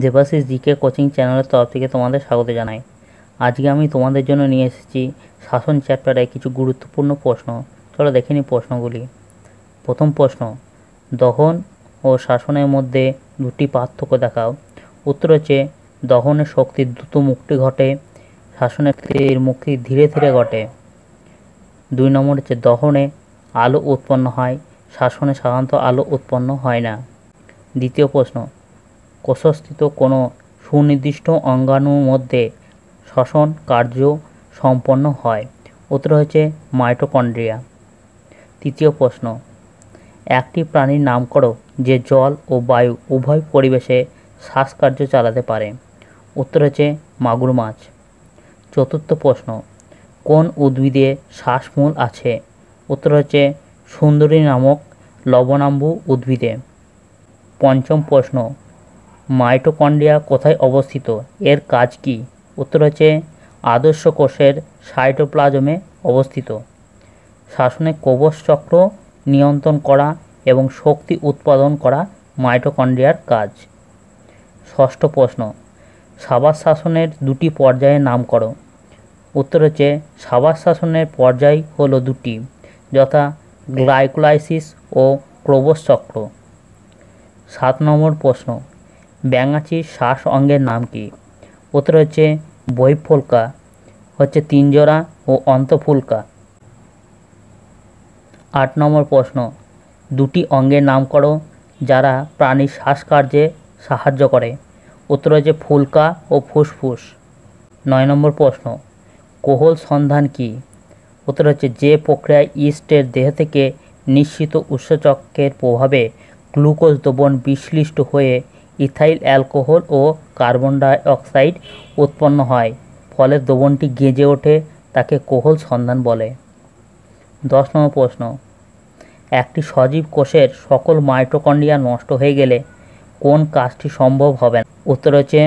Debashis GK coaching চ্যানেলের তরফ থেকে তোমাদের স্বাগত জানাই। আজকে আমি তোমাদের জন্য নিয়ে এসেছি শাসন চ্যাপ্টারে কিছু গুরুত্বপূর্ণ প্রশ্ন। চলো দেখে নিই প্রশ্নগুলি। প্রথম প্রশ্ন, দহন ও শাসনের মধ্যে দুটি পার্থক্য দেখাও। উত্তর হচ্ছে দহনের শক্তির দ্রুত মুক্তি ঘটে, শাসনের মুক্তি ধীরে ধীরে ঘটে। 2 নম্বর হচ্ছে দহনে আলো উৎপন্ন হয়, শাসনে সাধারণত আলো উৎপন্ন হয় না। দ্বিতীয় প্রশ্ন, কোষস্থিত কোনো সুনির্দিষ্ট অঙ্গাণুর মধ্যে শ্বসন কার্য সম্পন্ন হয়। উত্তর হচ্ছে মাইটোকন্ড্রিয়া। তৃতীয় প্রশ্ন, একটি প্রাণীর নাম করো যে জল ও বায়ু উভয় পরিবেশে শ্বাসকার্য চালাতে পারে। উত্তর হচ্ছে মাগুর মাছ। চতুর্থ প্রশ্ন, কোন উদ্ভিদে শ্বাসমূল আছে। উত্তর হচ্ছে সুন্দরী নামক লবণাম্বু উদ্ভিদে। পঞ্চম প্রশ্ন, মাইটোকন্ড্রিয়া কোথায় অবস্থিত, এর কাজ কি। উত্তর হচ্ছে আদর্শ কোষের সাইটোপ্লাজমে অবস্থিত। শ্বসনের কোষচ চক্র নিয়ন্ত্রণ করা এবং শক্তি উৎপাদন করা মাইটোকন্ড্রিয়ার কাজ। ষষ্ঠ প্রশ্ন, সাবাস শ্বসনের দুটি পর্যায়ের নাম করো। উত্তর হচ্ছে সাবাস শ্বসনের পর্যায় হলো দুটি, যথা গ্লাইকোলাইসিস ও ক্রোবস চক্র। 7 নম্বর প্রশ্ন, ব্যাঙাচির শ্বাস অঙ্গের নাম কি। উত্তর হচ্ছে বহিঃফুলকা, হচ্ছে 3 জোড়া ও অন্তঃফুলকা। 8 নম্বর প্রশ্ন, দুটি অঙ্গের নাম করো যারা প্রাণীর শ্বাসকার্যে সাহায্য করে। উত্তর হচ্ছে ফুলকা ও ফুসফুস। 9 নম্বর প্রশ্ন, কোহল সন্ধান কি। উত্তর হচ্ছে যে প্রক্রিয়ায় ইস্টের দেহ থেকে নিঃসৃত উৎসেচকের প্রভাবে গ্লুকোজ দ্রবণ বিশ্লিষ্ট হয়ে ইথাইল অ্যালকোহল ও কার্বন ডাই অক্সাইড উৎপন্ন হয়, ফলে দ্রবণটি গেঁজে ওঠে, তাকে কোহল সন্ধান বলে। 10 নম্বর প্রশ্ন, একটি সজীব কোষের সকল মাইটোকন্ড্রিয়া নষ্ট হয়ে গেলে কোন কাজটি সম্ভব হবে না। উত্তর হচ্ছে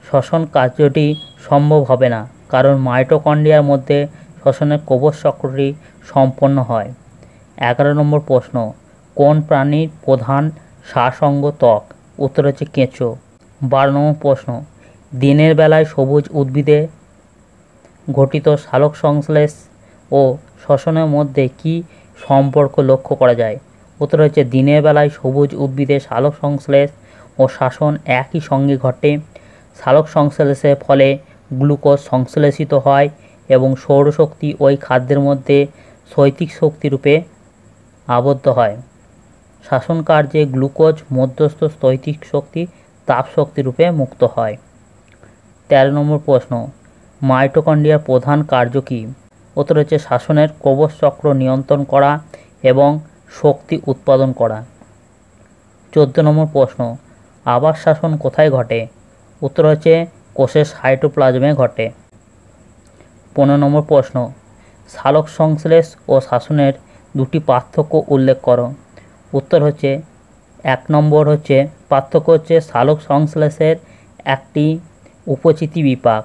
শ্বসন কার্যটি সম্ভব হবে না, কারণ মাইটোকন্ড্রিয়ার মধ্যে শ্বসনের কোষচ চক্রটি সম্পন্ন হয়। 11 নম্বর প্রশ্ন, কোন প্রাণীর প্রধান শ্বাসঅঙ্গ ত্বক। উত্তর হচ্ছে কেঁচো। 12 নম্বর প্রশ্ন, দিনের বেলায় সবুজ উদ্ভিদে ঘটিত সালোক সংশ্লেষ ও শ্বসনের মধ্যে কি সম্পর্ক লক্ষ্য করা যায়। উত্তর হচ্ছে দিনের বেলায় সবুজ উদ্ভিদে সালোক সংশ্লেষ ও শ্বসন একই সঙ্গে ঘটে। সালোক সংশ্লেষের ফলে গ্লুকোজ সংশ্লেষিত হয় এবং সৌরশক্তি ওই খাদ্যের মধ্যে শৈতিক শক্তিরূপে আবদ্ধ হয়। শ্বসন কার্যে গ্লুকোজ মধ্যস্থ স্থৈতিক শক্তি তাপশক্তি রূপে মুক্ত হয়। 13 নম্বর প্রশ্ন, মাইটোকন্ড্রিয়ার প্রধান কার্য কী। উত্তর হচ্ছে শ্বসনের কোষচ চক্র নিয়ন্ত্রণ করা এবং শক্তি উৎপাদন করা। 14 নম্বর প্রশ্ন, আবাস শ্বসন কোথায় ঘটে। উত্তর হচ্ছে কোষের সাইটোপ্লাজমে ঘটে। 15 নম্বর প্রশ্ন, সালোক সংশ্লেষ ও শ্বসনের দুটি পার্থক্য উল্লেখ করো। উত্তর হচ্ছে 1 নম্বর হচ্ছে পার্থক্য হচ্ছে সালোক সংশ্লেষের একটি উপচিতি বিপাক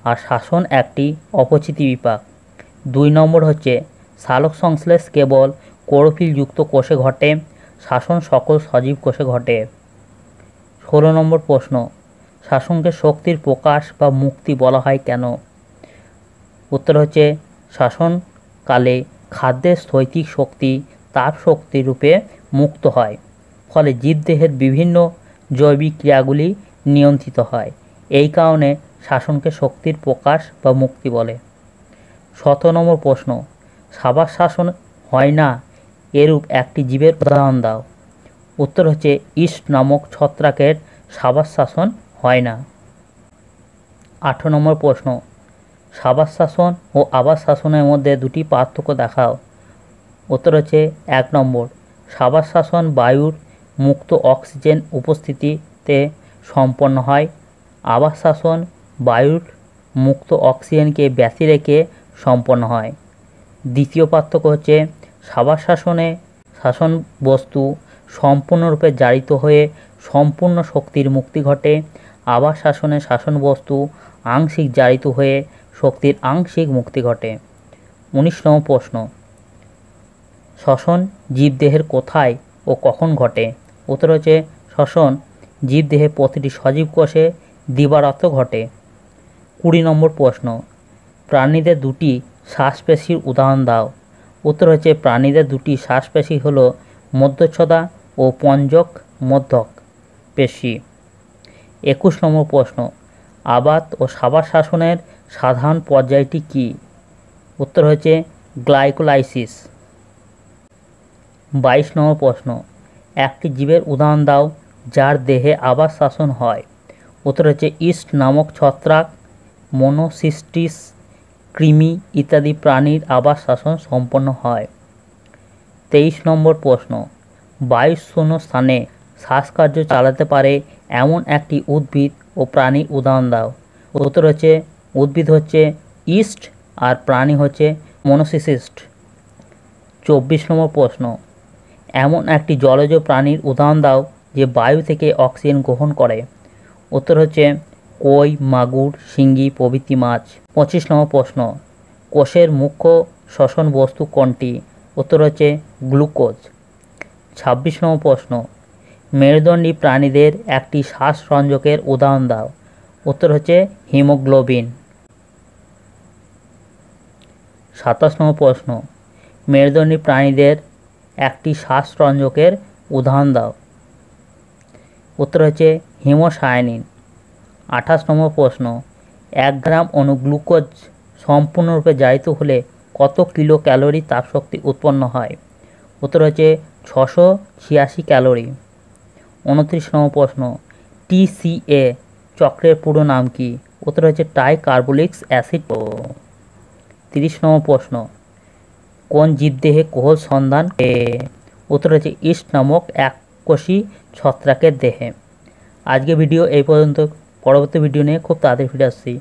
আর শ্বসন একটি অপচিতি বিপাক। 2 নম্বর হচ্ছে সালোক সংশ্লেষ কেবল ক্লোরোফিলযুক্ত কোষে ঘটে, শ্বসন সকল সজীব কোষে ঘটে। 16 নম্বর প্রশ্ন, শ্বসনকে শক্তির প্রকাশ বা মুক্তি বলা হয় কেন। উত্তর হচ্ছে শ্বসনকালে খাদ্যের স্থৈতিক শক্তি তাপ শক্তি রূপে মুক্ত হয়, ফলে জীবদেহের বিভিন্ন জৈবিক ক্রিয়াগুলি নিয়ন্ত্রিত হয়। এই কারণে শ্বসনকে শক্তির প্রকাশ বা মুক্তি বলে। 17 নম্বর প্রশ্ন, সাবাস শ্বসন হয় না এরূপ একটি জীবের উদাহরণ দাও। উত্তর হচ্ছে ইস্ট নামক ছত্রাকের সাবাস শ্বসন হয় না। 18 নম্বর প্রশ্ন, সাবাস শ্বসন ও আবাস শ্বসনের মধ্যে দুটি পার্থক্য দেখাও। উত্তর হচ্ছে 1 নম্বর, সাবাস শ্বসন বায়ুর মুক্ত অক্সিজেন উপস্থিতিতে সম্পন্ন হয়, আবাস শ্বসন বায়ুর মুক্ত অক্সিজেনকে ব্যতি রেখে সম্পন্ন হয়। দ্বিতীয় পার্থক্য হচ্ছে সাবাস শ্বসনে শ্বসন বস্তু সম্পূর্ণরূপে জারিত হয়ে সম্পূর্ণ শক্তির মুক্তি ঘটে, আবাস শ্বসনে শ্বসন বস্তু আংশিক জারিত হয়ে শক্তির আংশিক মুক্তি ঘটে। 19 নম্বর প্রশ্ন, শ্বসন জীবদেহের কোথায় ও কখন ঘটে। উত্তর হচ্ছে শ্বসন জীবদেহে প্রতিটি সজীব কোষে দিবারাত্র ঘটে। 20 নম্বর প্রশ্ন, প্রাণীদের দুটি শ্বাসপেশির উদাহরণ দাও। উত্তর হচ্ছে প্রাণীদের দুটি শ্বাসপেশি হল মধ্যচ্ছদা ও পঞ্জক মধ্যক পেশি। 21 নম্বর প্রশ্ন, আবাত ও সাবাত শ্বসনের সাধারণ পর্যায়টি কী? উত্তর হচ্ছে গ্লাইকোলাইসিস। 22 নম্বর প্রশ্ন, একটি জীবের উদাহরণ দাও যার দেহে আবাত শ্বসন হয়। উত্তর হচ্ছে ইস্ট নামক ছত্রাক, মনোসিস্টিস, কৃমি ইত্যাদি প্রাণীর আবাত শ্বসন সম্পন্ন হয়। 23 নম্বর প্রশ্ন, বায়ুশূন্য স্থানে শ্বাসকার্য চালাতে পারে এমন একটি উদ্ভিদ ও প্রাণীর উদাহরণ দাও। উত্তর হচ্ছে উদ্ভিদ হচ্ছে ইস্ট আর প্রাণী হচ্ছে মনোসিস্টিস। 24 নম্বর প্রশ্ন, এমন একটি জলজ প্রাণীর উদাহরণ দাও যে বায়ু থেকে অক্সিজেন গ্রহণ করে। উত্তর হচ্ছে কই, মাগুর, শিঙ্গি প্রভৃতি মাছ। 25 নম্বর প্রশ্ন, কোষের মুখ্য শ্বসন বস্তু কোনটি? উত্তর হচ্ছে গ্লুকোজ। 26 নম্বর প্রশ্ন, মেরুদণ্ডী প্রাণীদের একটি শ্বাসরঞ্জকের উদাহরণ দাও। উত্তর হচ্ছে হিমোগ্লোবিন। 27 নম্বর প্রশ্ন, মেরুদণ্ডী প্রাণীদের একটি শ্বাসরঞ্জকের উদাহরণ দাও। উত্তর হচ্ছে হিমোসায়ানিন। 28 নম্বর প্রশ্ন, 1 গ্রাম অণু গ্লুকোজ সম্পূর্ণরূপে জারিত হলে কত কিলো ক্যালোরি তাপশক্তি উৎপন্ন হয়? উত্তর হচ্ছে 686 ক্যালোরি। 29 নম্বর প্রশ্ন, TCA চক্রের পুরো নাম কি? উত্তর হচ্ছে ট্রাইকার্বলিক অ্যাসিড। 30 নম্বর প্রশ্ন, কোন জীবদেহে কোহল সন্ধান? উত্তর হচ্ছে ইস্ট নামক এককোষী ছত্রাকের দেহে। আজকে ভিডিও এই পর্যন্ত। পরবর্তী ভিডিও নিয়ে খুব তাড়াতাড়ি ফিরে আসছি।